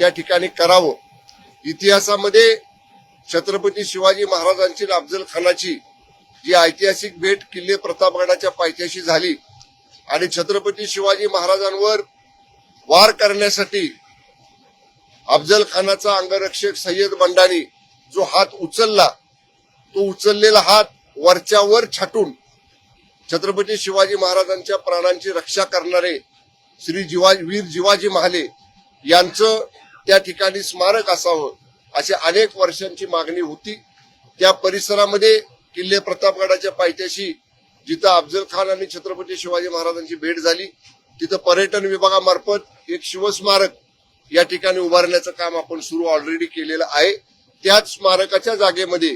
त्या ठिकाणी करावं। इतिहासामध्ये छत्रपती शिवाजी महाराजांची आणि अफजल खानाची जी ऐतिहासिक भेट किल्ले प्रतापगडाच्या पायथ्याशी झाली आणि छत्रपती शिवाजी महाराजांवर वार करण्यासाठी अफजल खानाचा अंगरक्षक सय्यद बंडानी जो हात उचलला, तो उचललेला हात वरच्यावर छाटून छत्रपती शिवाजी महाराजांच्या प्राणांची रक्षा करणारे वीर जिवाजी महाले यांचं त्या ठिकाणी स्मारक असावं अशी अनेक वर्षांची मागणी होती। त्या परिसरामध्ये किल्ले प्रतापगडाच्या पायथ्याशी जिथं अफजल खान आणि छत्रपती शिवाजी महाराजांची भेट झाली, तिथं पर्यटन विभागामार्फत एक शिवस्मारक या ठिकाणी उभारण्याचं काम आपण सुरू ऑलरेडी केलेलं आहे। त्याच स्मारकाच्या जागेमध्ये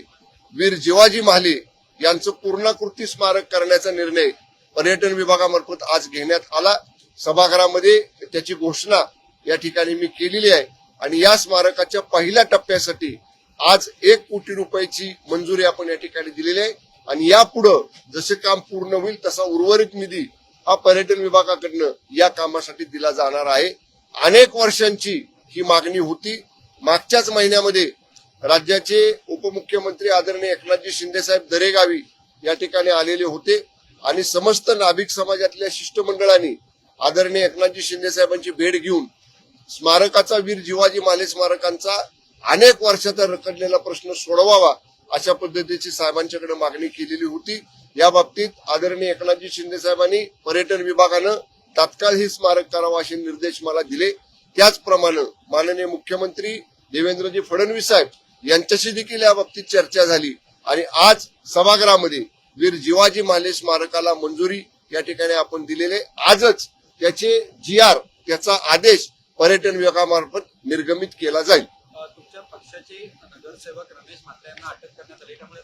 वीर जिवाजी महाले यांचं पूर्णाकृती स्मारक करण्याचा निर्णय पर्यटन विभागामार्फत आज घेण्यात आला। सभागृहामध्ये त्याची घोषणा या ठिकाणी मी केलेली आहे आणि या स्मारकाच्या पहिल्या टप्प्यासाठी आज 1 कोटी रुपयाची मंजुरी आपण या ठिकाणी दिलेली आहे आणि यापुढे जसे काम पूर्ण होईल तसा उर्वरित निधी हा पर्यटन विभागाकडनं या कामासाठी दिला जाणार आहे। अनेक वर्षांची ही मागणी होती। मागच्याच महिन्यामध्ये राज्याचे उपमुख्यमंत्री आदरणीय एकनाथजी शिंदे साहेब दरेगावी या ठिकाणी आलेले होते आणि समस्त नाभिक समाजातल्या शिष्टमंडळांनी आदरणीय एकनाथजी शिंदे साहेबांची भेट घेऊन स्मारकाचा वीर जिवाजी महाले स्मारकांचा अनेक वर्षाचा रखडलेला प्रश्न सोडवावा अशा पद्धतीची साहेबांच्याकडे मागणी केलेली होती। या बाबतीत आदरणीय एकनाथजी शिंदे साहेबांनी पर्यटन विभागानं तात्काळ हे स्मारक करावं असे निर्देश मला दिले। त्याचप्रमाणे माननीय मुख्यमंत्री देवेंद्रजी फडणवीस साहेब यांच्याशी देखील या बाबतीत चर्चा झाली आणि आज सभागृहामध्ये वीर जिवाजी महाले स्मारकाला मंजुरी या ठिकाणी आपण दिलेले। आजच त्याचे GR त्याचा आदेश पर्यटन विभागामार्फत निर्गमित केला जाईल। तुमच्या पक्षाचे नगरसेवक रमेश म्हात्रे यांना अटक करण्यात आली, त्यामुळे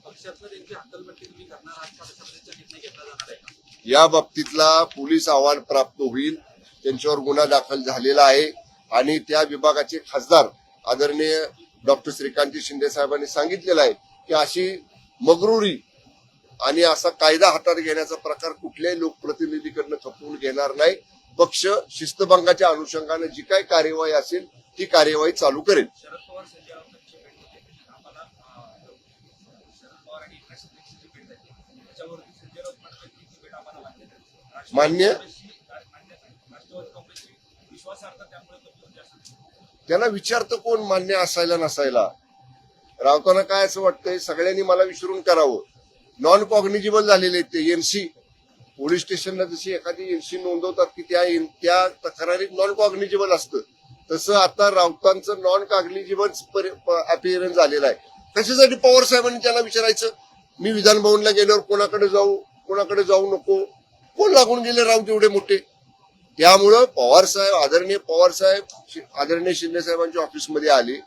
पक्षातलं त्यांची हक्कलपट्टी तुम्ही करणार आहात, अशा पद्धतीचा निर्णय घेतला जाणार आहे। या बाबतीतला पोलीस अहवाल प्राप्त होईल, त्यांच्यावर गुन्हा दाखल झालेला आहे आणि त्या विभागाचे खासदार आदरणीय डॉक्टर श्रीकांत शिंदे साहेबांनी सांगितलेलं आहे की अशी मगरुरी आणि असा कायदा हातात घेण्याचा प्रकार कुठल्याही लोकप्रतिनिधीकडनं खपवून घेणार नाही। पक्ष शिस्तभंगाच्या अनुषंगाने जी काही कार्यवाही असेल ती कार्यवाही चालू करेल। शरद पवार संजय राऊतांची भेट होती, आम्हाला शरद पवार आणि एकनाथ शिंदेची भेट झाली, त्याच्यावरती संजय राऊत म्हणाले की ती भेट आम्हाला मान्य राष्ट्रवादी काँग्रेसची विश्वासार्हता त्यामुळे त्यांना विचारतं कोण मान्य असायला नसायला। राऊतांना काय असं वाटतंय सगळ्यांनी मला विचारून करावं। नॉन कॉग्निजिबल झालेले ते एनसी पोलीस स्टेशनला जशी एखादी एनसी नोंदवतात की त्या तक्रारीत नॉन कॉग्निजिबल असतं, तसं आता राऊतांचं नॉन कॉग्निजिबल अपिअरन्स झालेलं आहे। कशासाठी पवार साहेबांनी त्याला विचारायचं मी विधान भवनला गेल्यावर कोणाकडे जाऊ नको, कोण लागून गेले राऊत एवढे मोठे। त्यामुळं पवार साहेब आदरणीय शिंदे साहेबांच्या ऑफिसमध्ये आले,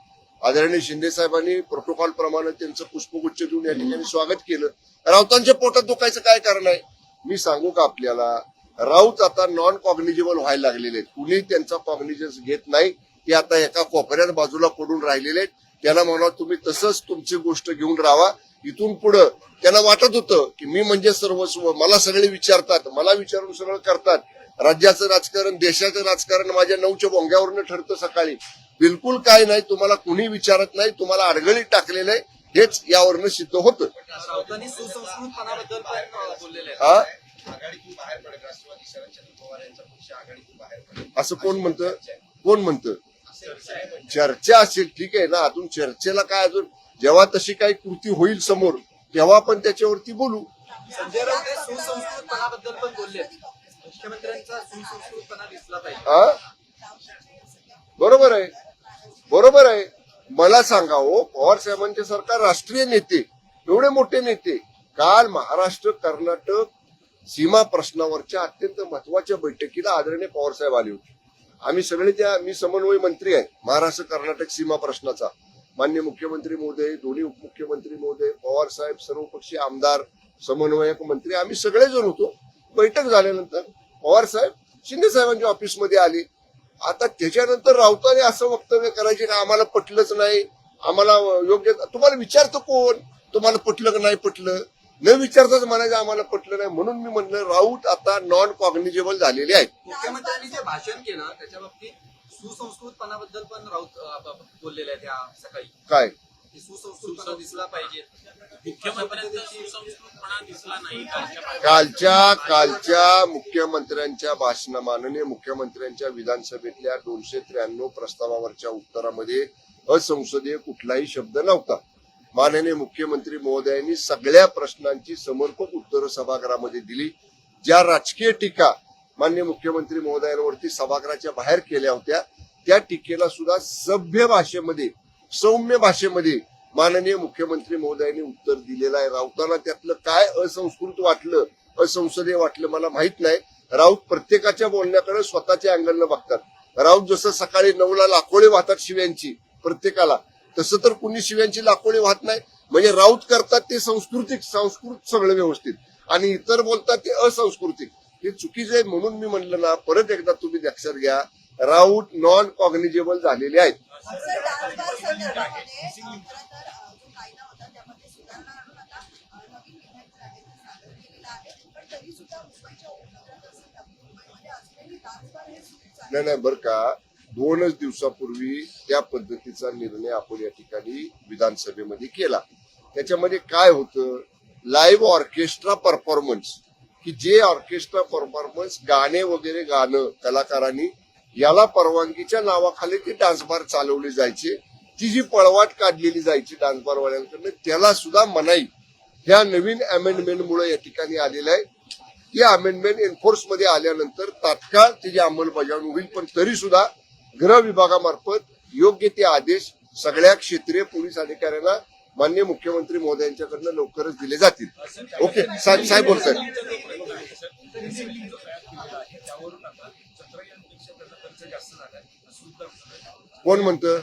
आदरणीय शिंदे साहेबांनी प्रोटोकॉल प्रमाणे त्यांचं पुष्पगुच्छ देऊन या ठिकाणी स्वागत केलं। राऊतांच्या पोटात दुखायचं काय कारण आहे? मी सांगू का आपल्याला, राऊत आता नॉन कॉग्निजिबल व्हायला लागलेले आहेत। कुणी त्यांचा कॉग्निजन्स घेत नाही, ते आता एका कोपऱ्यात बाजूला पडून राहिलेले आहेत। त्यांना म्हणा तुम्ही तसंच तुमची गोष्ट घेऊन राहा। इथून पुढं त्यांना वाटत होतं की मी म्हणजे सर्वस्व, मला सगळे विचारतात, मला विचारून सगळं करतात। राज्याचं राजकारण देशाचं राजकारण माझ्या 9च्या भोंग्यावरनं ठरतं सकाळी। बिलकुल काय नाही, तुम्हाला कुणी विचारत नाही, तुम्हाला अडगळीत टाकलेलं आहे, हेच यावरनं सिद्ध होतं। राऊतांनी सुसंस्कृतपणाबद्दल पण बोललेले आहे। असं कोण म्हणतं? चर्चा असेल ठीक आहे ना, अजून चर्चेला काय, अजून जेव्हा तशी काही कृती होईल समोर तेव्हा आपण त्याच्यावरती बोलू। संजय राऊत हे सुसंस्कृतपणाबद्दल पण बोलले, मुख्यमंत्र्यांचा सुसंस्कृतपणा दिसला पाहिजे। बरोबर आहे। मला सांगा हो, पवार साहेबांचे सरकार राष्ट्रीय नेते, एवढे मोठे नेते, काल महाराष्ट्र कर्नाटक सीमा प्रश्नावरच्या अत्यंत महत्वाच्या बैठकीला आदरणीय पवार साहेब आले होते। आम्ही सगळे मी समन्वय मंत्री आहे महाराष्ट्र कर्नाटक सीमा प्रश्नाचा। माननीय मुख्यमंत्री महोदय, दोन्ही उपमुख्यमंत्री महोदय, पवार साहेब, सर्वपक्षीय आमदार, समन्वयक मंत्री, आम्ही सगळेजण होतो। बैठक झाल्यानंतर पवार साहेब शिंदे साहेबांच्या ऑफिसमध्ये आले। आता त्याच्यानंतर राऊतांनी असं वक्तव्य करायचे का आम्हाला पटलंच नाही, आम्हाला योग्य, तुम्हाला विचारतं कोण तुम्हाला पटलं का नाही पटलं? न विचारताच म्हणायचं आम्हाला पटलं नाही। म्हणून मी म्हणलं राऊत आता नॉन कॉग्निजेबल झालेले आहेत। मुख्यमंत्र्यांनी जे भाषण केलं त्याच्या बाबतीत सुसंस्कृतपणाबद्दल पण राऊत बोललेले आहेत या सकाळी. काय की सुसंस्कृतपणा दिसला पाहिजे. मुख्यमंत्र्यांचा सुसंस्कृतपणा दिसला नाही कालच्या मुख्यमंत्र्यांच्या माननीय मुख्यमंत्र्यांच्या विधानसभेतल्या 293 प्रस्तावावरच्या उत्तरामध्ये असंसदीय कुठलाही शब्द नव्हता. माननीय मुख्यमंत्री महोदयांनी सगळ्या प्रश्नांची समर्पक उत्तरं सभागृहामध्ये दिली. ज्या राजकीय टीका माननीय मुख्यमंत्री महोदयांवरती सभागृहाच्या बाहेर केल्या होत्या त्या टीकेला सुद्धा सभ्य भाषेमध्ये, सौम्य भाषेमध्ये माननीय मुख्यमंत्री महोदयांनी उत्तर दिलेलं आहे. राऊतांना त्यातलं काय असंस्कृत वाटलं, असंसदीय वाटलं मला माहित नाही. राऊत प्रत्येकाच्या बोलण्याकडे स्वतःच्या अँगलनं बघतात. राऊत जसं सकाळी 9ला लाखोळी वाहतात शिव्यांची प्रत्येकाला, तसं तर कुणी शिव्यांची लाखोळी वाहत नाही. म्हणजे राऊत करतात ते संस्कृत सगळं व्यवस्थित आणि इतर बोलतात ते असंस्कृतिक. हे चुकीचे आहे. म्हणून मी म्हणलं ना, परत एकदा तुम्ही लक्षात घ्या, राऊत नॉन कॉग्निजेबल झालेले आहेत. नाही बरं का, 2च दिवसापूर्वी त्या पद्धतीचा निर्णय आपण या ठिकाणी विधानसभेमध्ये केला. त्याच्यामध्ये काय होतं, लाईव्ह ऑर्केस्ट्रा परफॉर्मन्स, की जे ऑर्केस्ट्रा परफॉर्मन्स गाणे वगैरे गाणं कलाकारांनी याला परवानगीच्या नावाखाली ते डान्स बार चालवले जायचे. ती जी पळवाट काढलेली जायची डान्स बारवाल्यांकडनं त्याला सुद्धा मनाई ह्या नवीन अमेंडमेंटमुळे या ठिकाणी आलेलं आहे. ही अमेंडमेंट एन्फोर्स मध्ये आल्यानंतर तात्काळ त्याची अंमलबजावणी होईल. पण तरी सुद्धा गृह विभागामार्फत योग्य ते आदेश सगळ्या क्षेत्रीय पोलीस अधिकाऱ्यांना माननीय मुख्यमंत्री महोदयांच्याकडनं लवकरच दिले जातील. ओके साहेब बोलतात. कोण म्हणतं?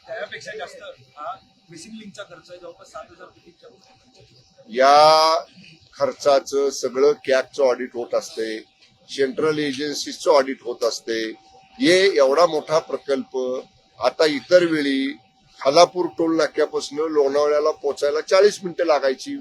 त्यापेक्षा जास्त हा मिसिंग लिंकचा खर्च जवळपास 7,000 कोटी. या खर्चाचं सगळं कॅगचं ऑडिट होत असते, सेंट्रल एजन्सीचं ऑडिट होत असते. हे एवढा मोठा प्रकल्प आता इतर वेळी खालापूर टोल नाक्यापासून लोणावळ्याला पोचायला 40 मिनिटं लागायची,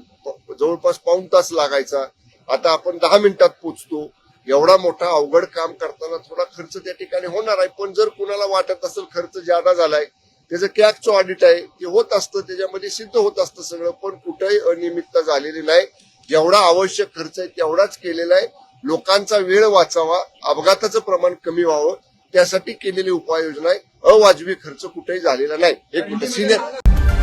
जवळपास पाऊण तास लागायचा. आता आपण 10 मिनिटात पोचतो. एवढा मोठा अवघड काम करताना थोडा खर्च त्या ठिकाणी होणार आहे. पण जर कुणाला वाटत असेल खर्च जादा झालाय, त्याचं कॅगचं ऑडिट आहे, ते होत असतं, त्याच्यामध्ये सिद्ध होत असतं सगळं. पण कुठेही अनियमितता झालेली नाही. जेवढा आवश्यक खर्च आहे तेवढाच केलेला आहे. लोकांचा वेळ वाचावा, अपघाताचं प्रमाण कमी व्हावं, त्यासाठी केलेली उपाययोजना आहे. अवाजवी खर्च कुठेही झालेला नाही. एक मिनिट सिनियर